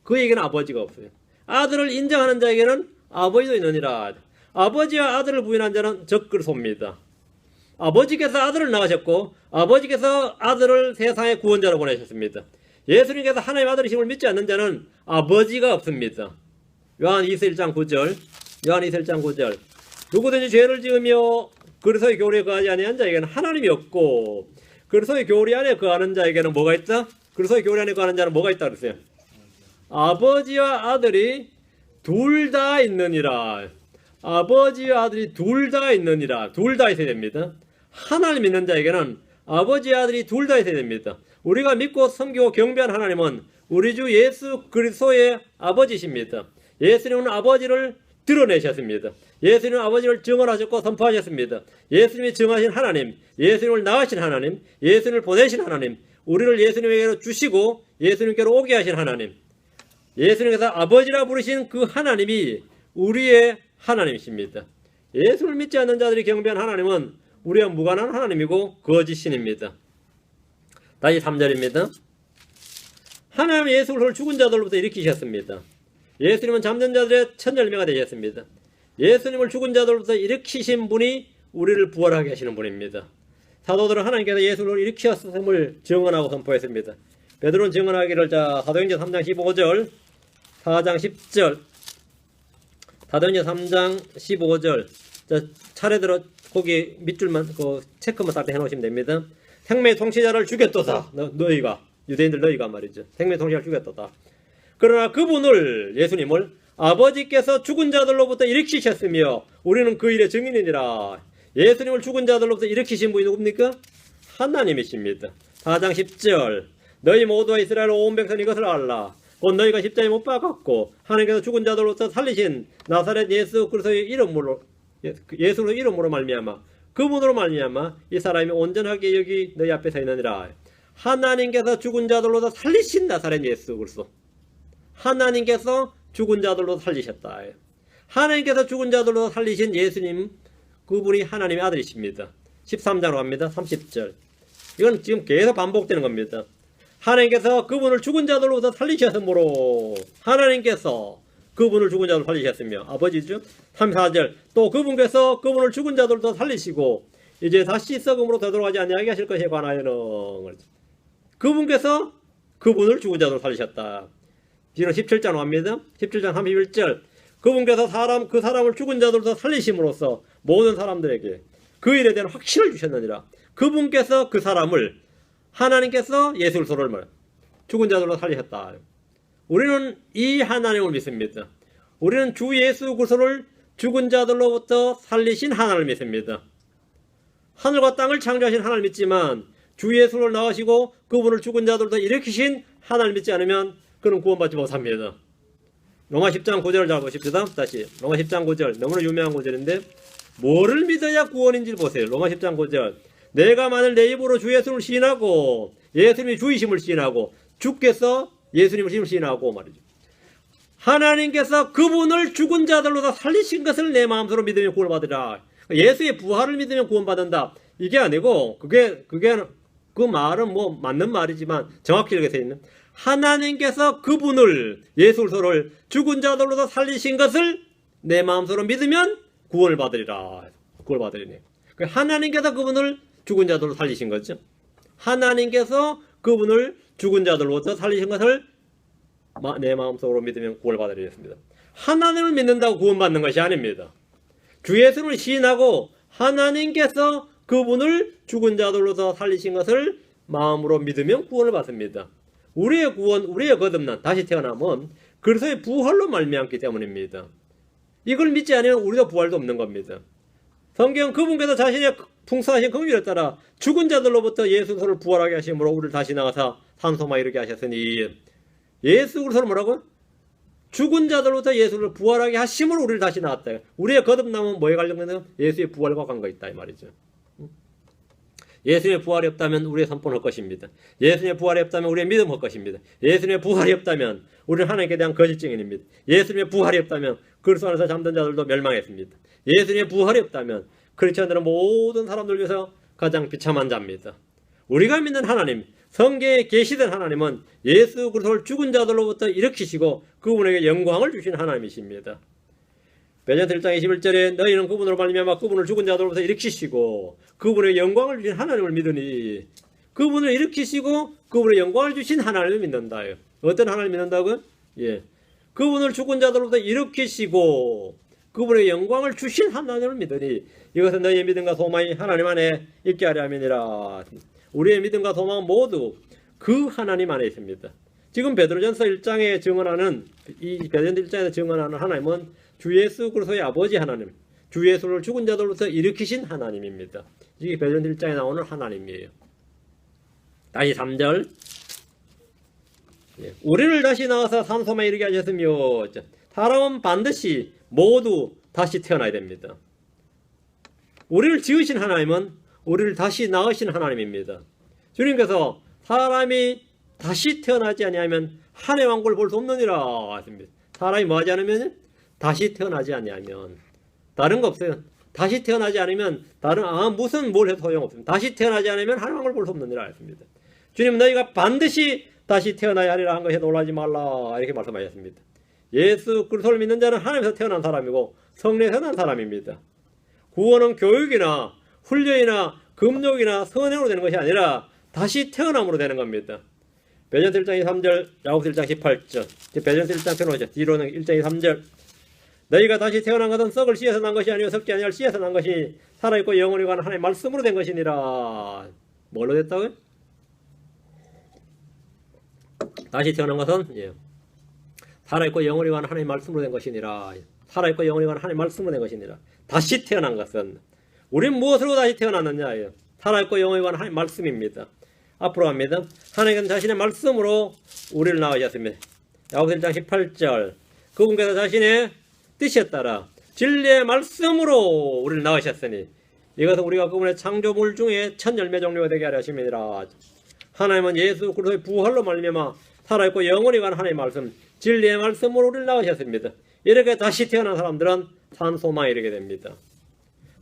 그에게는 아버지가 없어요. 아들을 인정하는 자에게는 아버지도 있느니라. 아버지와 아들을 부인한 자는 적그리스도입니다. 아버지께서 아들을 낳으셨고 아버지께서 아들을 세상의 구원자로 보내셨습니다. 예수님께서 하나님의 아들이심을 믿지 않는 자는 아버지가 없습니다. 요한 2서 1장 9절, 요한 2서 1장 9절. 누구든지 죄를 지으며 그리스도의 교리에 거하지 아니한 자에게는 하나님이 없고 그리스도의 교리 안에 거하는 자에게는 뭐가 있다? 그리스도의 교리 안에 거하는 자는 뭐가 있다 그랬어요? 아버지와 아들이 둘 다 있느니라. 아버지와 아들이 둘 다 있느니라. 둘 다 있어야 됩니다. 하나님 믿는 자에게는 아버지와 아들이 둘 다 있어야 됩니다. 우리가 믿고 섬기고 경배한 하나님은 우리 주 예수 그리스도의 아버지십니다. 예수님은 아버지를 드러내셨습니다. 예수님은 아버지를 증언하셨고 선포하셨습니다. 예수님이 증하신 하나님, 예수님을 낳으신 하나님, 예수님을 보내신 하나님, 우리를 예수님에게로 주시고 예수님께로 오게 하신 하나님, 예수님께서 아버지라 부르신 그 하나님이 우리의 하나님이십니다. 예수를 믿지 않는 자들이 경배한 하나님은 우리와 무관한 하나님이고 거짓신입니다. 다시 3절입니다. 하나님은 예수를 죽은 자들로부터 일으키셨습니다. 예수님은 잠든 자들의 첫 열매가 되셨습니다. 예수님을 죽은 자들로부터 일으키신 분이 우리를 부활하게 하시는 분입니다. 사도들은 하나님께서 예수를 일으키셨음을 증언하고 선포했습니다. 베드로는 증언하기를 사도행전 3장 15절, 4장 10절, 사도행전 3장 15절. 차례대로 거기 밑줄만 체크만 딱 해놓으시면 됩니다. 생명의 통치자를 죽였도다. 너희가 유대인들 너희가 말이죠. 생명의 통치자를 죽였도다. 그러나 그분을 예수님을 아버지께서 죽은 자들로부터 일으키셨으며 우리는 그 일의 증인이니라. 예수님을 죽은 자들로부터 일으키신 분이 누굽니까? 하나님이십니다. 4장 10절. 너희 모두와 이스라엘 온 백성 이것을 알라. 곧 너희가 십자가에 못 박았고 하나님께서 죽은 자들로부터 살리신 나사렛 예수 그리스도의 이름으로 예수의 이름으로 말미암아 그분으로 말미암아 이 사람이 온전하게 여기 너희 앞에 서 있느니라. 하나님께서 죽은 자들로부터 살리신 나사렛 예수 그리스도. 하나님께서 죽은 자들로 살리셨다. 하나님께서 죽은 자들로 살리신 예수님, 그분이 하나님의 아들이십니다. 13장으로 갑니다. 30절. 이건 지금 계속 반복되는 겁니다. 하나님께서 그분을 죽은 자들로부터 살리셨으므로 하나님께서 그분을 죽은 자들로 살리셨으며 아버지죠. 34절. 또 그분께서 그분을 죽은 자들로부터 살리시고 이제 다시 썩음으로 되돌아가지 아니하게 하실 것에 관하여는 그분께서 그분을 죽은 자들로 살리셨다. 뒤로 17장으로 갑니다. 17장 31절. 그분께서 그 사람을 죽은 자들로부터 살리심으로써 모든 사람들에게 그 일에 대한 확신을 주셨느니라. 그분께서 그 사람을 하나님께서 예수 그리스도를 죽은 자들로 살리셨다. 우리는 이 하나님을 믿습니다. 우리는 주 예수 그리스도를 죽은 자들로부터 살리신 하나님을 믿습니다. 하늘과 땅을 창조하신 하나님을 믿지만 주 예수를 낳으시고 그분을 죽은 자들로부터 일으키신 하나님을 믿지 않으면 그는 구원받지 못합니다. 로마 10장 9절을 잘 보십시다. 다시 로마 10장 9절 너무나 유명한 9절인데 뭐를 믿어야 구원인지 보세요. 로마 10장 9절. 내가 만일 내 입으로 주 예수를 시인하고 예수님이 주이심을 시인하고 주께서 예수님을 시인하고 말이죠. 하나님께서 그분을 죽은 자들로다 살리신 것을 내 마음으로 믿으면 구원을 받으라. 예수의 부활을 믿으면 구원받는다. 이게 아니고 그 말은 뭐 맞는 말이지만 정확히 이렇게 되어 있는 하나님께서 그분을 예수 그리스도를 죽은 자들로다 살리신 것을 내 마음으로 믿으면 구원을 받으리라. 구원을 받으리네. 하나님께서 그분을 죽은 자들로 살리신 거죠. 하나님께서 그분을 죽은 자들로부터 살리신 것을 내 마음속으로 믿으면 구원을 받으리겠습니다. 하나님을 믿는다고 구원받는 것이 아닙니다. 주 예수를 시인하고 하나님께서 그분을 죽은 자들로부터 살리신 것을 마음으로 믿으면 구원을 받습니다. 우리의 구원, 우리의 거듭난 다시 태어남은 그리스도의 부활로 말미암기 때문입니다. 이걸 믿지 않으면 우리도 부활도 없는 겁니다. 성경 그분께서 자신의 풍성하신 긍휼에 따라 죽은 자들로부터 예수 그리스도를 부활하게 하심으로 우리를 다시 나가사 산소마 이르게 하셨으니 예수 그리스도를 뭐라고? 죽은 자들로부터 예수를 부활하게 하심으로 우리를 다시 나왔다. 우리의 거듭남은 뭐에 관련되는 예수의 부활과 관계가 있다 이 말이죠. 예수님의 부활이 없다면 우리의 선포는 헛것입니다. 예수님의 부활이 없다면 우리의 믿음 헛것입니다. 예수님의 부활이 없다면 우리는 하나님께 대한 거짓 증인입니다. 예수님의 부활이 없다면 그리스도 안에서 잠든 자들도 멸망했습니다. 예수님의 부활이 없다면 크리스천들은 모든 사람들 위해서 가장 비참한 자입니다. 우리가 믿는 하나님, 성경에 계시던 하나님은 예수 그리스도를 죽은 자들로부터 일으키시고 그분에게 영광을 주신 하나님이십니다. 베드로전서 1장 21절에 너희는 그분으로 말미암아 그분을 죽은 자들로부터 일으키시고 그분의 영광을 주신 하나님을 믿으니, 그분을 일으키시고 그분의 영광을 주신 하나님을 믿는다. 어떤 하나님을 믿는다고요? 예, 그분을 죽은 자들로부터 일으키시고 그분의 영광을 주신 하나님을 믿으니 이것은 너희의 믿음과 소망이 하나님 안에 있게 하려 함이니라. 우리의 믿음과 소망은 모두 그 하나님 안에 있습니다. 지금 베드로전서 1장에 증언하는, 이 베드로전서 1장에서 증언하는 하나님은 주 예수 그리스도의 아버지 하나님, 주 예수를 죽은 자들로부터 일으키신 하나님입니다. 이게 베드로전서 1장에 나오는 하나님이에요. 다시 3절, 우리를 다시 낳아서 산소만에 이르게 하셨으며, 사람은 반드시 모두 다시 태어나야 됩니다. 우리를 지으신 하나님은 우리를 다시 낳으신 하나님입니다. 주님께서 사람이 다시 태어나지 아니하면 하나님의 왕국을 볼 수 없느니라 했습니다. 사람이 뭐하지 않으면, 다시 태어나지 아니하면, 다른 거 없어요. 다시 태어나지 않으면 다른 무슨 뭘 해도 소용없습니다. 다시 태어나지 않으면 하나님의 왕국을 볼 수 없느니라 했습니다. 주님은 너희가 반드시 다시 태어나야 하리라 한 것에 놀라지 말라 이렇게 말씀하셨습니다. 예수 그리스도를 믿는 자는 하나님에서 태어난 사람이고 성령에서 난 사람입니다. 구원은 교육이나 훈련이나 금욕이나 선행으로 되는 것이 아니라 다시 태어남으로 되는 겁니다. 베드로전서 1장 3절, 야고보서 1장 18절. 베드로전서 1장 펴놓으죠. 뒤로는 1장 3절. 너희가 다시 태어난 것은 썩을 씨에서 난 것이 아니요 썩지 아니할 씨에서 난 것이 살아있고 영원히 가는 하나님의 말씀으로 된 것이니라. 뭘로 됐다고요? 다시 태어난 것은 살아있고 영원히 가는 하나님의 말씀으로 된 것이니라. 살아있고 영원히 가는 하나님의 말씀으로 된 것이니라. 다시 태어난 것은, 우리는 무엇으로 다시 태어났느냐? 살아있고 영원히 가는 하나님의 말씀입니다. 앞으로 갑니다. 하나님은 자신의 말씀으로 우리를 낳으셨습니다. 야고보서 1장 18절, 그분께서 자신의 뜻에 따라 진리의 말씀으로 우리를 낳으셨으니 이것은 우리가 그분의 창조물 중에 첫 열매 종류가 되게 하려 하심이니라. 하나님은 예수 그리스도의 부활로 말미암아 살아있고 영원히 가는 하나님의 말씀, 진리의 말씀으로 우리를 낳으셨습니다. 이렇게 다시 태어난 사람들은 산소망에 이르게 됩니다.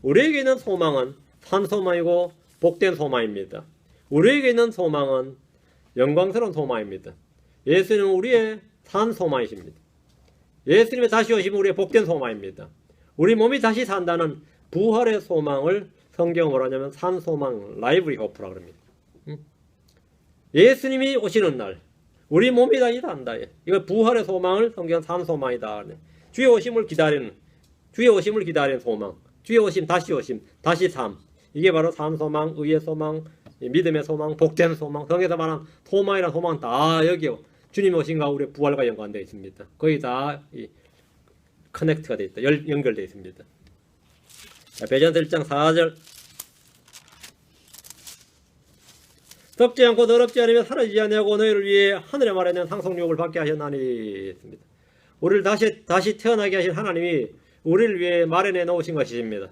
우리에게 있는 소망은 산소망이고 복된 소망입니다. 우리에게 있는 소망은 영광스러운 소망입니다. 예수님은 우리의 산소망이십니다. 예수님의 다시 오시면 우리의 복된 소망입니다. 우리 몸이 다시 산다는 부활의 소망을 성경으로 하냐면 산소망, 라이브리 호프라고 합니다. 예수님이 오시는 날 우리 몸이 다시 산다. 이거 부활의 소망을 성경은 산소망이다. 주의 오심을 기다리는, 주의 오심을 기다리는 소망, 주의 오심, 다시 삶. 이게 바로 산소망, 의의 소망, 믿음의 소망, 복된 소망. 성경에서 말한 소망이란 소망은 다 여기요. 주님 오신과 우리의 부활과 연관되어 있습니다. 거의 다 커넥트가 되어 있다. 연결되어 있습니다. 베드로전서 1장 4절, 덥지 않고 더럽지 않으며 사라지지 아니하고 너희를 위해 하늘에 마련된 상속육을 받게 하셨나니 했습니다. 우리를 다시 태어나게 하신 하나님이 우리를 위해 마련해 놓으신 것입니다.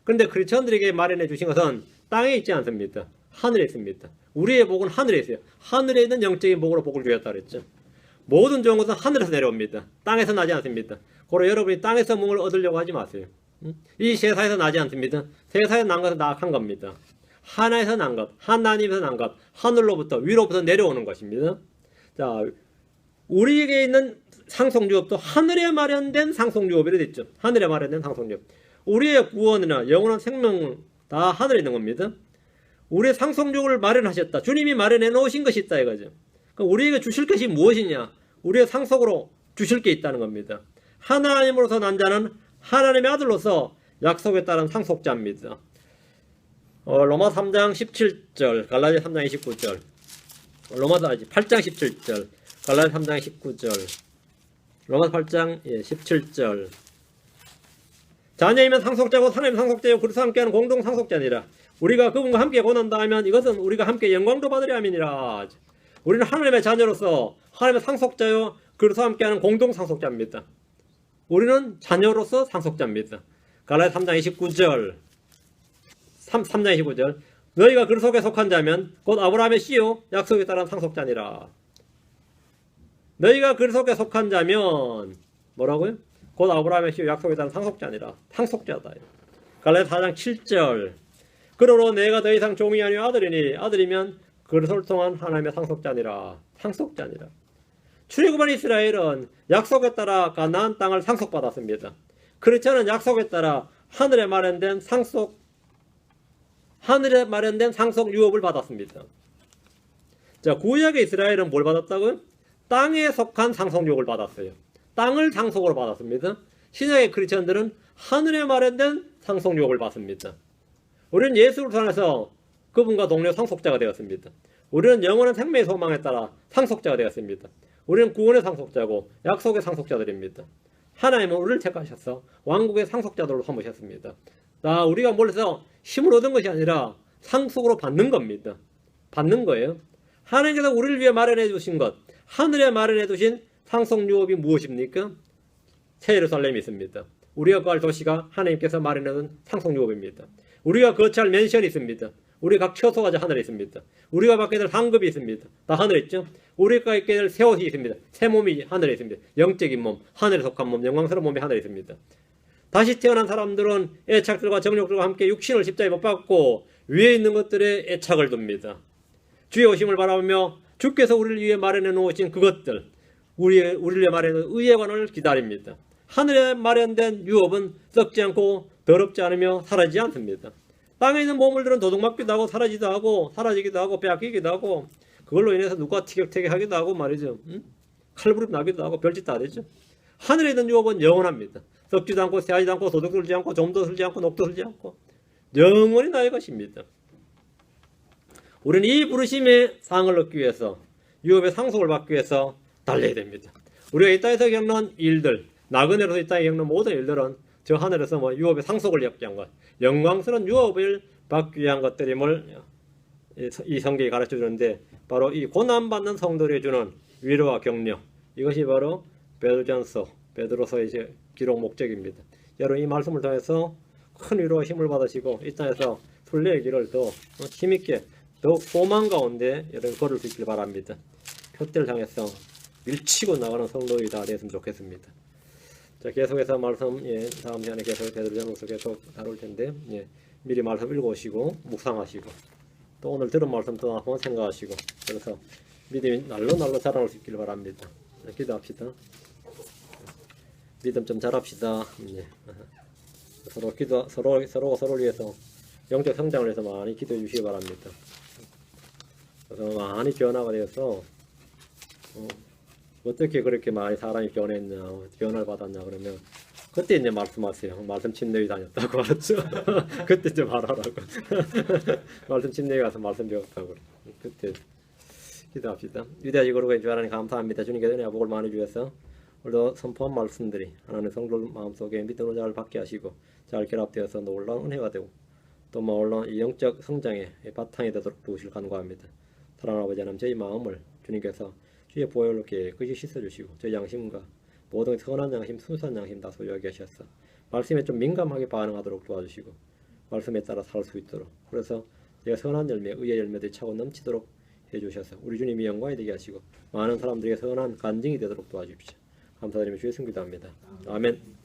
그런데 크리스천들에게 마련해 주신 것은 땅에 있지 않습니다. 하늘에 있습니다. 우리의 복은 하늘에 있어요. 하늘에 있는 영적인 복으로 복을 주셨다 그랬죠. 모든 좋은 것은 하늘에서 내려옵니다. 땅에서 나지 않습니다. 그러므로 여러분이 땅에서 뭔가를 얻으려고 하지 마세요. 이 세상에서 나지 않습니다. 세상에서 난 것은 나약한 겁니다. 하나에서 난 것, 하나님에서 난 것, 하늘로부터 위로부터 내려오는 것입니다. 자, 우리에게 있는 상속유업도 하늘에 마련된 상속유업이라 됐죠. 하늘에 마련된 상속유업. 우리의 구원이나 영원한 생명 다 하늘에 있는 겁니다. 우리의 상속유업을 마련하셨다. 주님이 마련해 놓으신 것이 있다 이거죠. 그럼 우리에게 주실 것이 무엇이냐? 우리의 상속으로 주실 게 있다는 겁니다. 하나님으로서 난 자는 하나님의 아들로서 약속에 따른 상속자입니다. 로마 3장 17절, 갈라디아 3장 29절, 로마서 8장 17절, 갈라디아 3장 19절, 로마서 8장 17절. 자녀이면 상속자고 하나님 상속자요 그리스도와 함께하는 공동 상속자니라. 우리가 그분과 함께 고난다 하면 이것은 우리가 함께 영광도 받으려 함이니라. 우리는 하나님의 자녀로서 하나님의 상속자요 그리스도와 함께하는 공동 상속자입니다. 우리는 자녀로서 상속자입니다. 갈라디아 3장 29절, 3장 29절. 너희가 그 속에 속한 자면 곧 아브라함의 씨요 약속에 따른 상속자니라. 너희가 그 속에 속한 자면 뭐라고요? 곧 아브라함의 씨요 약속에 따른 상속자니라. 상속자다. 갈라디아 4장 7절. 그러므로 내가 더 이상 종이 아니요 아들이니 아들이면 그리스도를 통한 하나님의 상속자니라. 상속자니라. 출애굽한 이스라엘은 약속에 따라 가나안 땅을 상속받았습니다. 크리스천은 약속에 따라 하늘에 마련된 상속 유업을 받았습니다. 자, 구약의 이스라엘은 뭘 받았다고요? 땅에 속한 상속 유업을 받았어요. 땅을 상속으로 받았습니다. 신약의 크리스천들은 하늘에 마련된 상속 유업을 받습니다. 우리는 예수를 통해서 그분과 동료 상속자가 되었습니다. 우리는 영원한 생명의 소망에 따라 상속자가 되었습니다. 우리는 구원의 상속자고 약속의 상속자들입니다. 하나님은 우리를 택하셔서 왕국의 상속자들로 삼으셨습니다. 우리가 몰라서 힘을 얻은 것이 아니라 상속으로 받는 겁니다. 받는 거예요. 하나님께서 우리를 위해 마련해 주신 것, 하늘에 마련해 두신 상속 유업이 무엇입니까? 새 예루살렘이 있습니다. 우리가 거할 도시가 하나님께서 마련해 둔 상속 유업입니다. 우리가 거처할 맨션이 있습니다. 우리가 각 처소가 하늘에 있습니다. 우리가 받게 될 상급이 있습니다. 다 하늘에 있죠. 우리가 있게 될 새 옷이 있습니다. 새 몸이 하늘에 있습니다. 영적인 몸, 하늘에 속한 몸, 영광스러운 몸이 하늘에 있습니다. 다시 태어난 사람들은 애착들과 정욕들과 함께 육신을 십자가에 못 박고 위에 있는 것들에 애착을 둡니다. 주의 오심을 바라보며 주께서 우리를 위해 마련해 놓으신 그것들, 우리를 위해 마련해 놓은 의의 관을 기다립니다. 하늘에 마련된 유업은 썩지 않고 더럽지 않으며 사라지지 않습니다. 땅에 있는 보물들은 도둑맞기도 하고 사라지기도 하고 빼앗기기도 하고 그걸로 인해서 누가 티격태격하기도 하고 말이죠. 칼부림 나기도 하고 별짓 다 되죠. 하늘에 있는 유업은 영원합니다. 썩지도 않고 새하지도 않고 도둑 들지 않고 좀도 들지 않고 녹도 들지 않고 영원히 나의 것입니다. 우리는 이 부르심의 상을 얻기 위해서 유업의 상속을 받기 위해서 달려야 됩니다. 우리가 이 땅에서 겪는 일들, 나그네로서 이 땅에 겪는 모든 일들은 저 하늘에서 유업의 상속을 얻기 위한 것, 영광스러운 유업을 받기 위한 것들임을 이 성경이 가르쳐 주는데 바로 이 고난받는 성도들이 주는 위로와 격려, 이것이 바로 베드로서의 기록 목적입니다. 여러분 이 말씀을 통해서 큰 위로와 힘을 받으시고 이 땅에서 순례의 길을 더 힘있게 더 소망 가운데 여러분 걸을 수 있길 바랍니다. 표대를 향해서 밀치고 나가는 성도들이 다 되었으면 좋겠습니다. 자, 계속해서 말씀 다음 시간에 계속 베드로전서 계속 다룰 텐데 미리 말씀 읽어오시고 묵상하시고 또 오늘 들은 말씀 또 한번 생각하시고 그래서 믿음이 날로 자라날 수 있길 바랍니다. 기도합시다. 믿음 좀 잘합시다. 서로가 서로를 위해서 영적 성장을 위해서 많이 기도해 주시기 바랍니다. 그래서 많이 변화가 되어서 어떻게 그렇게 많이 사람이 변했냐, 변화를 받았냐 그러면 그때 이제 말씀하세요. 말씀 침례회 다녔다고 알았죠? 그때 이제 말하라고. 말씀 침례회 가서 말씀 배웠다고. 그때 기도합시다. 위대하시 거룩하신 주 하나님 감사합니다. 주님께서 은혜와 복을 많이 주셔서 오늘도 선포한 말씀들이 하나님 성도 마음속에 믿음으로 잘 받게 하시고 잘 결합되어서 놀라운 은혜가 되고 또 놀라운 이 영적 성장의 바탕이 되도록 도우실 간구합니다. 사랑하는 아버지 하나님 저희 마음을 주님께서 주의 보혈로 깨끗이 씻어주시고 저희 양심과 모든 선한 양심, 순수한 양심 다 소유하게 하셔서 말씀에 좀 민감하게 반응하도록 도와주시고 말씀에 따라 살 수 있도록 그래서 제가 선한 열매, 의의 열매들이 차고 넘치도록 해주셔서 우리 주님이 영광이 되게 하시고 많은 사람들에게 선한 간증이 되도록 도와주십시오. 감사드리며 주의 승 기도합니다. 아멘.